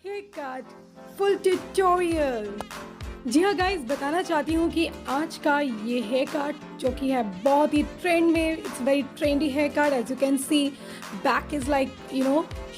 Hair cut full tutorial. जी हाँ guys, बताना चाहती हूँ कि आज का ये हेयर कट जो कि है बहुत ही ट्रेंड में, it's very trendy hair cut. As you can see back is like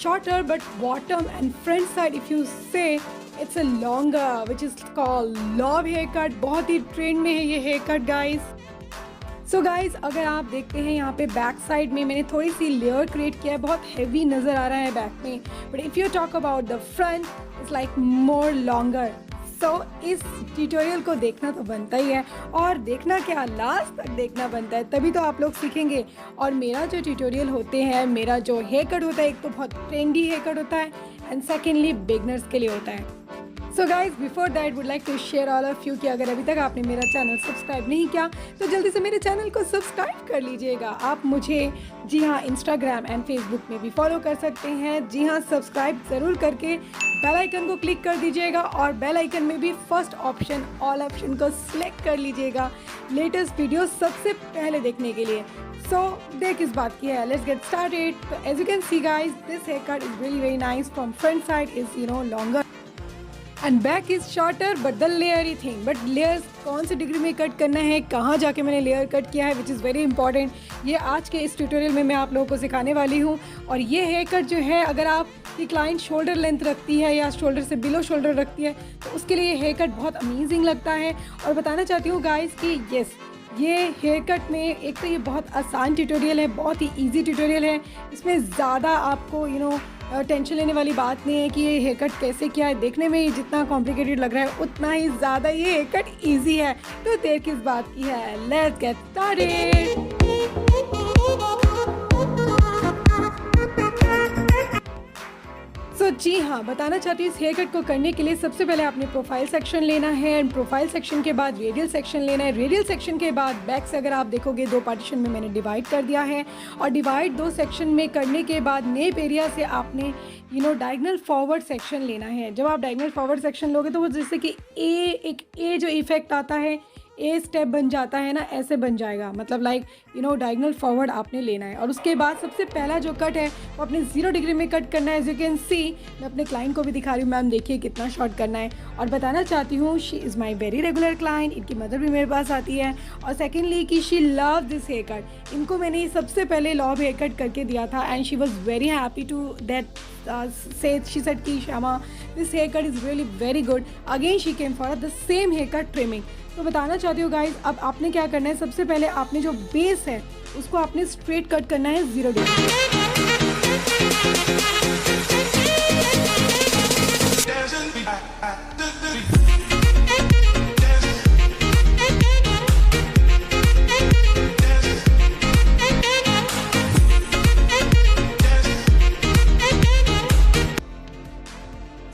shorter but bottom and front side if you say it's a longer which is called lob hair cut. बहुत ही trend में है ये hair cut guys. So guys, अगर आप देखते हैं यहाँ पे बैक साइड में मैंने थोड़ी सी लेयर क्रिएट किया है, बहुत हैवी नज़र आ रहा है बैक में, but if you talk about the front it's like more longer. So इस ट्यूटोरियल को देखना तो बनता ही है, और देखना क्या, लास्ट तक देखना बनता है, तभी तो आप लोग सीखेंगे। और मेरा जो ट्यूटोरियल होते हैं, मेरा जो हेयर कट होता है, एक तो बहुत ट्रेंडी हेयर कट होता है एंड सेकेंडली बिगनर्स के लिए होता है। So guys, before that would like to share all of you कि अगर अभी तक आपने मेरा चैनल सब्सक्राइब नहीं किया तो जल्दी से मेरे चैनल को सब्सक्राइब कर लीजिएगा। आप मुझे जी हाँ इंस्टाग्राम एंड फेसबुक में भी फॉलो कर सकते हैं। जी हाँ, सब्सक्राइब ज़रूर करके बेल आइकन को क्लिक कर दीजिएगा, और बेल आइकन में भी फर्स्ट ऑप्शन ऑल ऑप्शन को सिलेक्ट कर लीजिएगा लेटेस्ट वीडियो सबसे पहले देखने के लिए। सो देर किस बात की है, लेट्स गेट स्टार्टेड। तो as you can see guys, this hair cut is really very nice. From front side is longer and back is shorter but the layery thing. But layers कौन से डिग्री में cut करना है, कहाँ जाके मैंने layer cut किया है, विच इज़ वेरी इंपॉर्टेंट, ये आज के इस ट्यूटोरियल में मैं आप लोगों को सिखाने वाली हूँ। और ये हेयर कट जो है, अगर आपकी क्लाइंट शोल्डर लेंथ रखती है या शोल्डर से बिलो शोल्डर रखती है तो उसके लिए ये हेयर कट बहुत अमेजिंग लगता है। और बताना चाहती हूँ गाइज कि येस, ये हेयर कट में एक तो ये बहुत आसान ट्यूटोरियल है, बहुत ही इजी ट्यूटोरियल है। इसमें ज़्यादा आपको टेंशन लेने वाली बात नहीं है कि ये हेयर कट कैसे किया है। देखने में ही जितना कॉम्प्लिकेटेड लग रहा है उतना ही ज़्यादा ये हेयर कट ईजी है। तो देर किस बात की है, लेट्स गेट स्टार्टेड। जी हाँ, बताना चाहती हूँ इस हेयर कट को करने के लिए सबसे पहले आपने प्रोफाइल सेक्शन लेना है, एंड प्रोफाइल सेक्शन के बाद रेडियल सेक्शन लेना है। रेडियल सेक्शन के बाद बैक से अगर आप देखोगे दो पार्टीशन में मैंने डिवाइड कर दिया है, और डिवाइड दो सेक्शन में करने के बाद नेप एरिया से आपने डायगनल फॉरवर्ड सेक्शन लेना है। जब आप डायगनल फॉरवर्ड सेक्शन लोगे तो वो जैसे कि एक ए जो इफेक्ट आता है, ए स्टेप बन जाता है ना, ऐसे बन जाएगा, मतलब लाइक डायगनल फॉरवर्ड आपने लेना है। और उसके बाद सबसे पहला जो कट है वो अपने 0 डिग्री में कट करना है। एज यू कैन सी, मैं अपने क्लाइंट को भी दिखा रही हूँ, मैम देखिए कितना शॉर्ट करना है। और बताना चाहती हूँ, she is my very regular client, इनकी मदर भी मेरे पास आती है। और सेकेंडली कि she love this hair cut, इनको मैंने सबसे पहले लॉब हेयर कट करके दिया था and she was very happy to that she said कि Shama, this haircut is really very good. Again she came for the same haircut trimming. तो बताना चाहती हूँ गाइज, अब आपने क्या करना है, सबसे पहले आपने जो बेस है उसको आपने स्ट्रेट कट करना है 0 degree.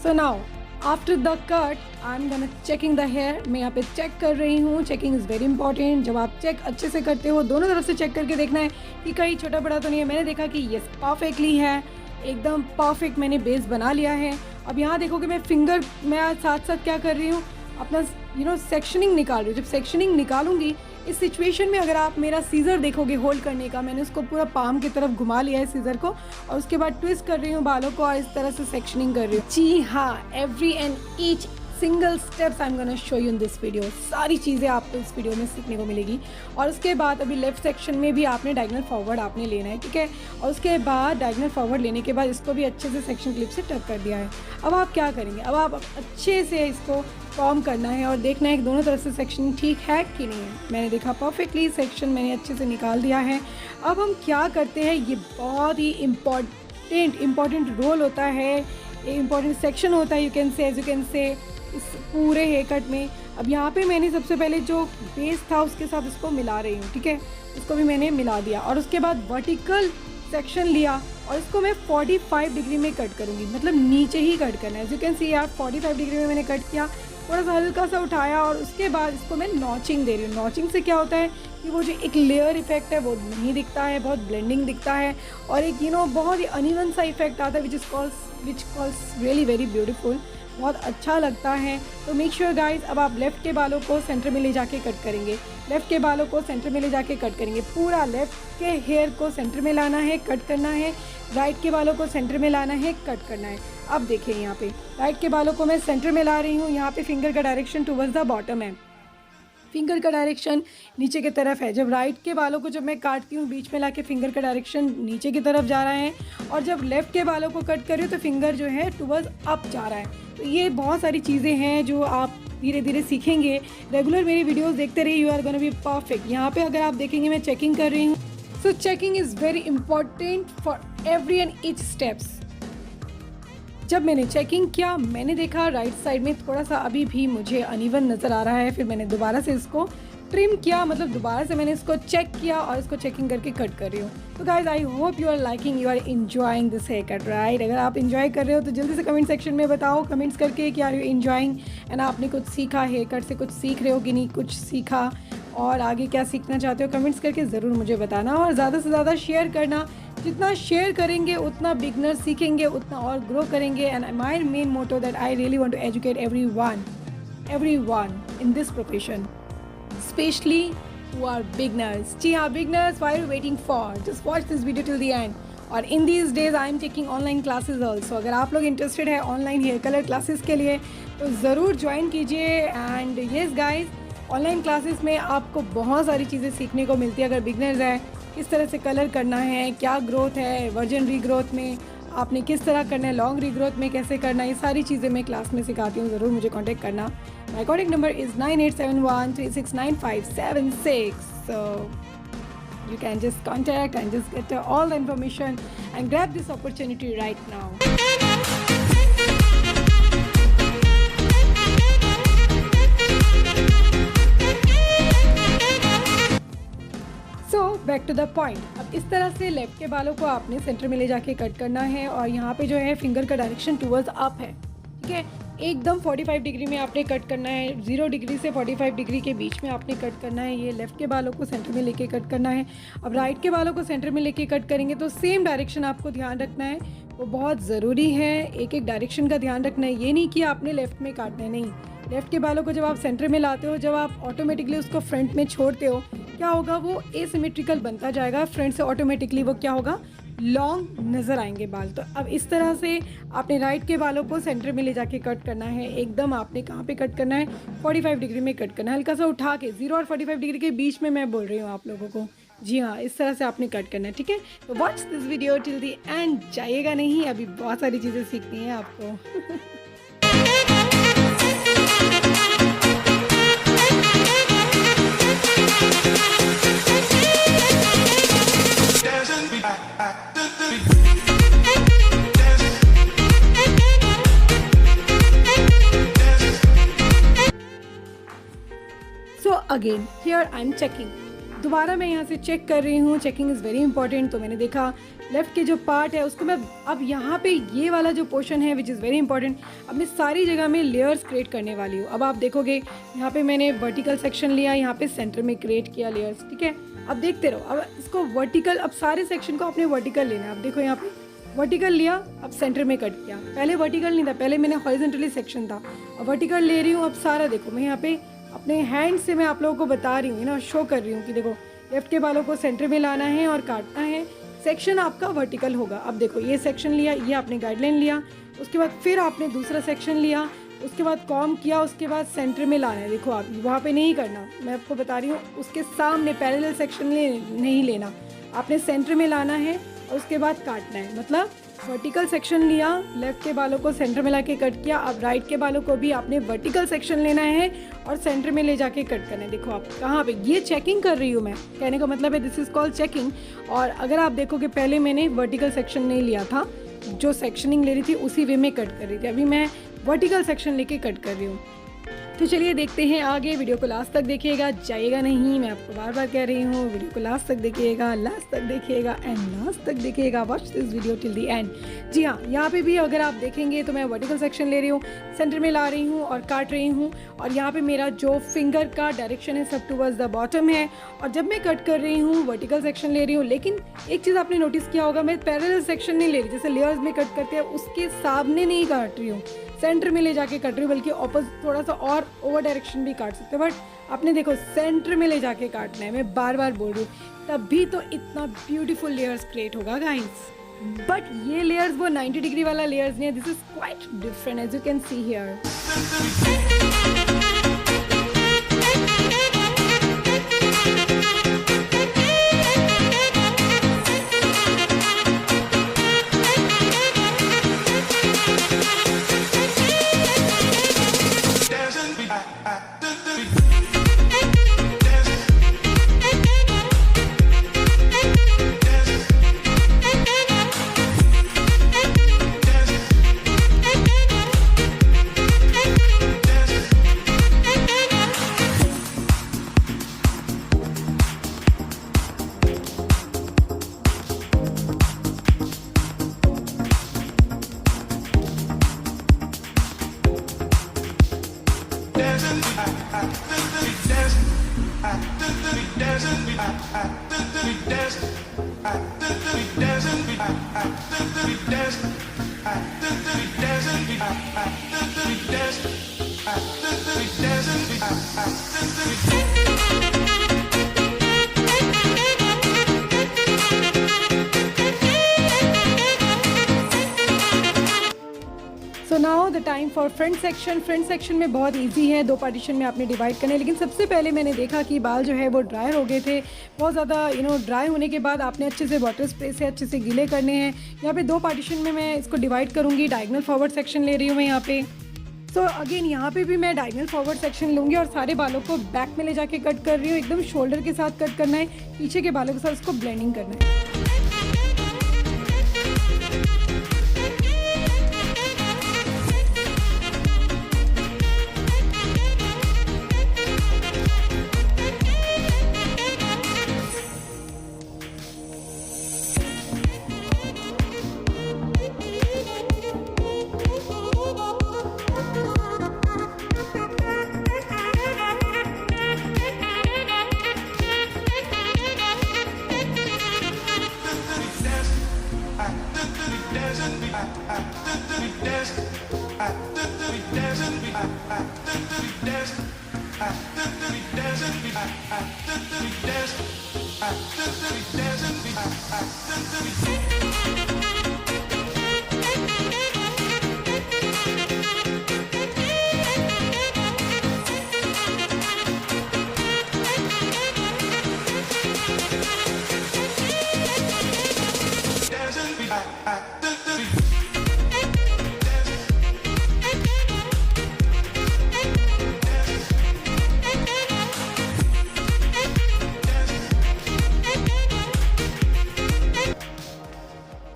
So now after the cut I'm gonna checking the hair। मैं यहाँ पे चेक कर रही हूँ, चेकिंग इज़ वेरी इंपॉर्टेंट। जब आप चेक अच्छे से करते हो, दोनों तरफ से चेक करके देखना है कि कहीं छोटा बड़ा तो नहीं है। मैंने देखा कि यस परफेक्टली है, एकदम परफेक्ट मैंने बेस बना लिया है। अब यहाँ देखो कि मैं फिंगर, मैं साथ साथ क्या कर रही हूँ, अपना सेक्शनिंग निकाल रही हूँ। जब सेक्शनिंग निकालूंगी इस सिचुएशन में, अगर आप मेरा सीज़र देखोगे होल्ड करने का, मैंने उसको पूरा पाम की तरफ घुमा लिया है सीज़र को, और उसके बाद ट्विस्ट कर रही हूँ बालों को और इस तरह से सेक्शनिंग कर रही हूँ। जी हाँ, every and each single steps I am gonna show you in this video. सारी चीज़ें आपको इस वीडियो में सीखने को मिलेगी। और उसके बाद अभी लेफ्ट सेक्शन में भी आपने डायगनल फॉरवर्ड आपने लेना है, ठीक है। और उसके बाद डायगनल फॉरवर्ड लेने के बाद इसको भी अच्छे से सेक्शन क्लिप से टक कर दिया है। अब आप क्या करेंगे, अब आप अच्छे से इसको फॉर्म करना है और देखना है कि दोनों तरफ से सेक्शन ठीक है कि नहीं है। मैंने देखा परफेक्टली सेक्शन मैंने अच्छे से निकाल दिया है। अब हम क्या करते हैं, ये बहुत ही इम्पॉर्टेंट रोल होता है, इम्पॉर्टेंट सेक्शन होता है, यू कैन से इस पूरे हेयर कट में। अब यहाँ पे मैंने सबसे पहले जो बेस था उसके साथ इसको मिला रही हूँ, ठीक है, इसको भी मैंने मिला दिया। और उसके बाद वर्टिकल सेक्शन लिया और इसको मैं 45 डिग्री में कट करूँगी, मतलब नीचे ही कट करना है। एज यू कैन सी यार 45 डिग्री में मैंने कट किया, थोड़ा सा हल्का सा उठाया, और उसके बाद इसको मैं नॉचिंग दे रही हूँ। नॉचिंग से क्या होता है कि वो जो एक लेयर इफेक्ट है वो नहीं दिखता है, बहुत ब्लेंडिंग दिखता है, और एक बहुत ही अनइवन सा इफेक्ट आता है विच कॉल्स रियली वेरी ब्यूटीफुल, बहुत अच्छा लगता है। तो मेक श्योर गाइज, अब आप लेफ़्ट के बालों को सेंटर में ले जाके कट करेंगे, लेफ़्ट के बालों को सेंटर में ले जाके कट करेंगे, पूरा लेफ़्ट के हेयर को सेंटर में लाना है, कट करना है, राइट के बालों को सेंटर में लाना है, कट करना है। अब देखिए यहाँ पे राइट के बालों को मैं सेंटर में ला रही हूँ। यहाँ पे फिंगर का डायरेक्शन टुवर्ड्स द बॉटम है, फिंगर का डायरेक्शन नीचे की तरफ है। जब राइट के बालों को जब मैं काटती हूँ बीच में लाके फिंगर का डायरेक्शन नीचे की तरफ जा रहा है, और जब लेफ़्ट के बालों को कट कर रही हूँ तो फिंगर जो है टुवर्ड्स अप जा रहा है। तो ये बहुत सारी चीज़ें हैं जो आप धीरे धीरे सीखेंगे। रेगुलर मेरी वीडियोस देखते रहिए, you are gonna be perfect. यहाँ पे अगर आप देखेंगे मैं चेकिंग कर रही हूँ। So checking is very important for every and each steps. जब मैंने चेकिंग किया मैंने देखा राइट साइड में थोड़ा सा अभी भी मुझे अनइवन नज़र आ रहा है, फिर मैंने दोबारा से इसको ट्रिम किया, मतलब दोबारा से मैंने इसको चेक किया और इसको चेकिंग करके कट कर रही हूँ। तो guys I hope you are liking, you are enjoying this hair cut right. अगर आप इंजॉय कर रहे हो तो जल्दी से कमेंट सेक्शन में बताओ कमेंट्स करके कि आर यू इंजॉइंग एंड आपने कुछ सीखा, हेयर कट से कुछ सीख रहे हो कि नहीं कुछ सीखा, और आगे क्या सीखना चाहते हो कमेंट्स करके ज़रूर मुझे बताना, और ज़्यादा से ज़्यादा शेयर करना। जितना शेयर करेंगे उतना बिगनर सीखेंगे, उतना और ग्रो करेंगे। And my main motto that I really want to educate everyone in this profession, especially who are beginners. जी हाँ beginners, why are you waiting for? Just watch this video till the end. और in these days I am taking online classes also. अगर आप लोग interested है online hair colour classes के लिए तो ज़रूर ज्वाइन कीजिए। And yes guys, online classes में आपको बहुत सारी चीज़ें सीखने को मिलती है। अगर बिगनर्स है किस तरह से कलर करना है, क्या ग्रोथ है, वर्जन रीग्रोथ में आपने किस तरह करना है, लॉन्ग रीग्रोथ में कैसे करना है, ये सारी चीज़ें मैं क्लास में सिखाती हूँ। ज़रूर मुझे कांटेक्ट करना। My contact number is 9871369576। So you can just contact and just get all the information and grab this opportunity right now. So back to the point. अब इस तरह से लेफ्ट के बालों को आपने सेंटर में ले जाके कट करना है, और यहाँ पे जो है फिंगर का डायरेक्शन टुवर्ड्स अप है, ठीक है। एकदम 45 डिग्री में आपने कट करना है, 0 डिग्री से 45 डिग्री के बीच में आपने कट करना है। ये लेफ़्ट के बालों को सेंटर में लेके कट करना है। अब राइट के बालों को सेंटर में लेके कट करेंगे तो सेम डायरेक्शन आपको ध्यान रखना है, वो बहुत ज़रूरी है। एक एक डायरेक्शन का ध्यान रखना है, ये नहीं कि आपने लेफ़्ट में काटना है, नहीं। लेफ़्ट के बालों को जब आप सेंटर में लाते हो, जब आप ऑटोमेटिकली उसको फ्रंट में छोड़ते हो, क्या होगा, वो एसिमेट्रिकल बनता जाएगा। फ्रंट से ऑटोमेटिकली वो क्या होगा, लॉन्ग नज़र आएंगे बाल। तो अब इस तरह से आपने राइट के बालों को सेंटर में ले जाके कट करना है। एकदम आपने कहाँ पे कट करना है, 45 डिग्री में कट करना है, हल्का सा उठा के। 0 और 45 डिग्री के बीच में मैं बोल रही हूँ आप लोगों को। जी हाँ, इस तरह से आपने कट करना है, ठीक है। तो watch this video till the and, जाइएगा नहीं, अभी बहुत सारी चीज़ें सीखनी है आपको। So again here I am checking. दोबारा मैं यहाँ से चेक कर रही हूँ। Checking is very important. तो मैंने देखा लेफ़्ट के जो पार्ट है उसको मैं अब यहाँ पे ये वाला जो पोर्शन है विच इज़ वेरी इंपॉर्टेंट, अब मैं सारी जगह में लेयर्स क्रिएट करने वाली हूँ। अब आप देखोगे यहाँ पे मैंने वर्टिकल सेक्शन लिया, यहाँ पे सेंटर में क्रिएट किया लेयर्स, ठीक है। अब देखते रहो, अब इसको वर्टिकल, अब सारे सेक्शन को आपने वर्टिकल लेना है। अब देखो यहाँ पे वर्टिकल लिया, अब सेंटर में कट किया। पहले वर्टिकल नहीं था, पहले मैंने हॉरिजॉन्टली सेक्शन था, अब वर्टिकल ले रही हूँ। अब सारा देखो, मैं यहाँ पे अपने हैंड से मैं आप लोगों को बता रही हूँ ना, शो कर रही हूँ कि देखो लेफ्ट के बालों को सेंटर में लाना है और काटना है। सेक्शन आपका वर्टिकल होगा। अब देखो ये सेक्शन लिया, ये आपने गाइडलाइन लिया, उसके बाद फिर आपने दूसरा सेक्शन लिया, उसके बाद कॉम किया, उसके बाद सेंटर में लाना है। देखो आप वहाँ पे नहीं करना, मैं आपको बता रही हूँ, उसके सामने पैरेलल सेक्शन नहीं लेना, आपने सेंटर में लाना है और उसके बाद काटना है। मतलब वर्टिकल सेक्शन लिया, लेफ्ट के बालों को सेंटर में लाके कट किया। अब राइट के बालों को भी आपने वर्टिकल सेक्शन लेना है और सेंटर में ले जाके कट करना है। देखो आप कहाँ पे, ये चेकिंग कर रही हूँ मैं, कहने का मतलब है दिस इज़ कॉल्ड चेकिंग। और अगर आप देखोगे पहले मैंने वर्टिकल सेक्शन नहीं लिया था, जो सेक्शनिंग ले रही थी उसी वे में कट कर रही थी, अभी मैं वर्टिकल सेक्शन लेके कट कर रही हूँ। तो चलिए देखते हैं आगे। वीडियो को लास्ट तक देखिएगा, जाइएगा नहीं, मैं आपको बार बार कह रही हूँ, वीडियो को लास्ट तक देखिएगा, लास्ट तक देखिएगा एंड लास्ट तक देखिएगा। Watch this video till the end. जी हाँ, यहाँ पे भी अगर आप देखेंगे तो मैं वर्टिकल सेक्शन ले रही हूँ, सेंटर में ला रही हूँ और काट रही हूँ। और यहाँ पे मेरा जो फिंगर का डायरेक्शन है सब टुवर्ड्स द बॉटम है। और जब मैं कट कर रही हूँ वर्टिकल सेक्शन ले रही हूँ, लेकिन एक चीज़ आपने नोटिस किया होगा, मैं पैरेलल सेक्शन नहीं ले रही, जैसे लेयर्स में कट करते हैं उसके सामने नहीं काट रही हूँ, सेंटर में ले जाके कट रही हूँ, बल्कि ऑपोजिट थोड़ा सा और ओवर डायरेक्शन भी काट सकते हैं, बट आपने देखो सेंटर में ले जाके काटना है। मैं बार बार बोल रही हूँ, तभी तो इतना ब्यूटीफुल लेयर्स क्रिएट होगा गाइस। बट ये लेयर्स वो 90 डिग्री वाला लेयर्स नहीं है, this is quite different as you can see here. So now the time for front section. Front section में बहुत इजी है, 2 पार्टीशन में आपने डिवाइड करना है। लेकिन सबसे पहले मैंने देखा कि बाल जो है वो ड्राई हो गए थे बहुत ज़्यादा, ड्राई होने के बाद आपने अच्छे से वाटर स्प्रे से अच्छे से गीले करने हैं। यहाँ पे 2 पार्टीशन में मैं इसको डिवाइड करूँगी। डायगनल फॉरवर्ड सेक्शन ले रही हूँ मैं यहाँ पे। सो अगेन यहाँ पे भी मैं डायगनल फॉरवर्ड सेक्शन लूँगी और सारे बालों को बैक में ले जाके कट कर रही हूँ। एकदम शोल्डर के साथ कट करना है, पीछे के बालों के साथ उसको ब्लेंडिंग करना है।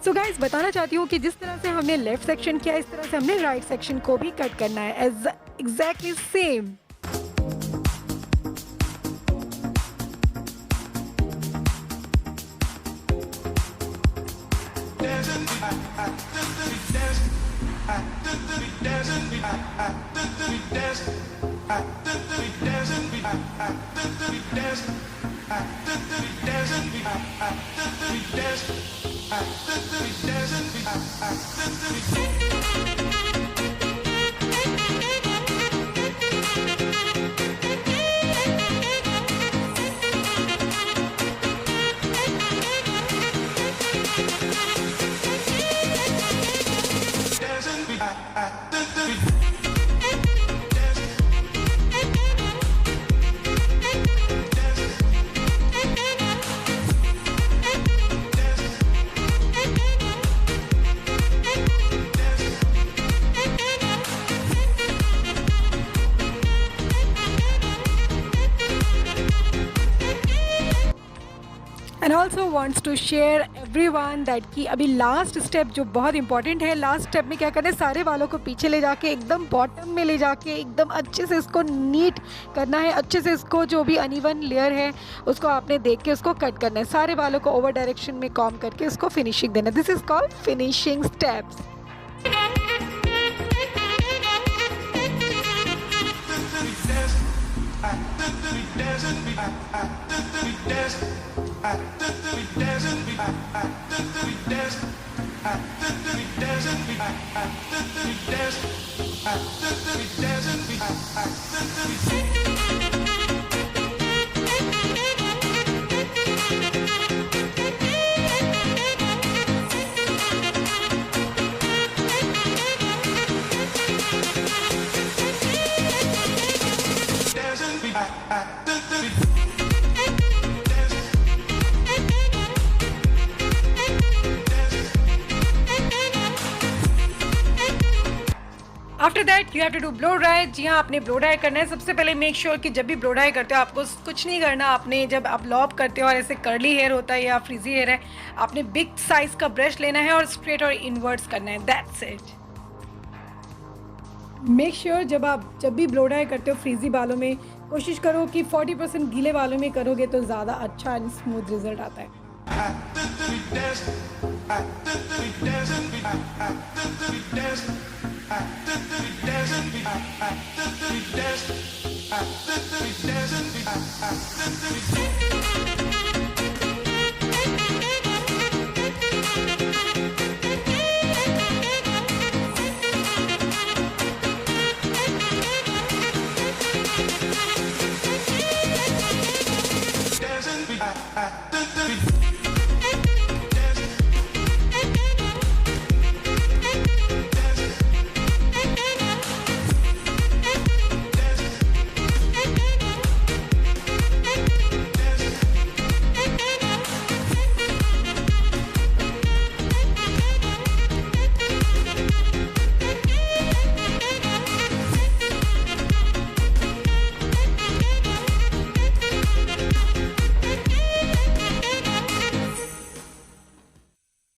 सो गाइस बताना चाहती हूँ कि जिस तरह से हमने लेफ्ट सेक्शन किया इस तरह से हमने राइट सेक्शन को भी कट करना है as exactly same. And also wants to share everyone that कि अभी लास्ट स्टेप जो बहुत इंपॉर्टेंट है, लास्ट स्टेप में क्या करना है, सारे बालों को पीछे ले जाके एकदम बॉटम में ले जाके एकदम अच्छे से इसको नीट करना है। अच्छे से इसको जो भी अनइवन लेयर है उसको आपने देख के उसको कट करना है। सारे बालों को ओवर डायरेक्शन में कॉम करके उसको फिनिशिंग देना है। This is called finishing steps. After that you have to do blow dry. जी हाँ, आपने ब्लो ड्राई करना है। सबसे पहले मेक श्योर कि जब भी ब्लो ड्राई करते हो आपको कुछ नहीं करना। आपने जब आप लॉब करते हो और ऐसे कर्ली हेयर होता है या फ्रीजी हेयर है, आपने बिग साइज का ब्रश लेना है और स्ट्रेट और इनवर्ट्स करना है, दैट्स इट। मेक श्योर जब भी ब्लो ड्राई करते हो फ्रीजी बालों में, कोशिश करो कि 40% गीले बालों में करोगे तो ज़्यादा अच्छा एंड स्मूथ रिजल्ट आता है।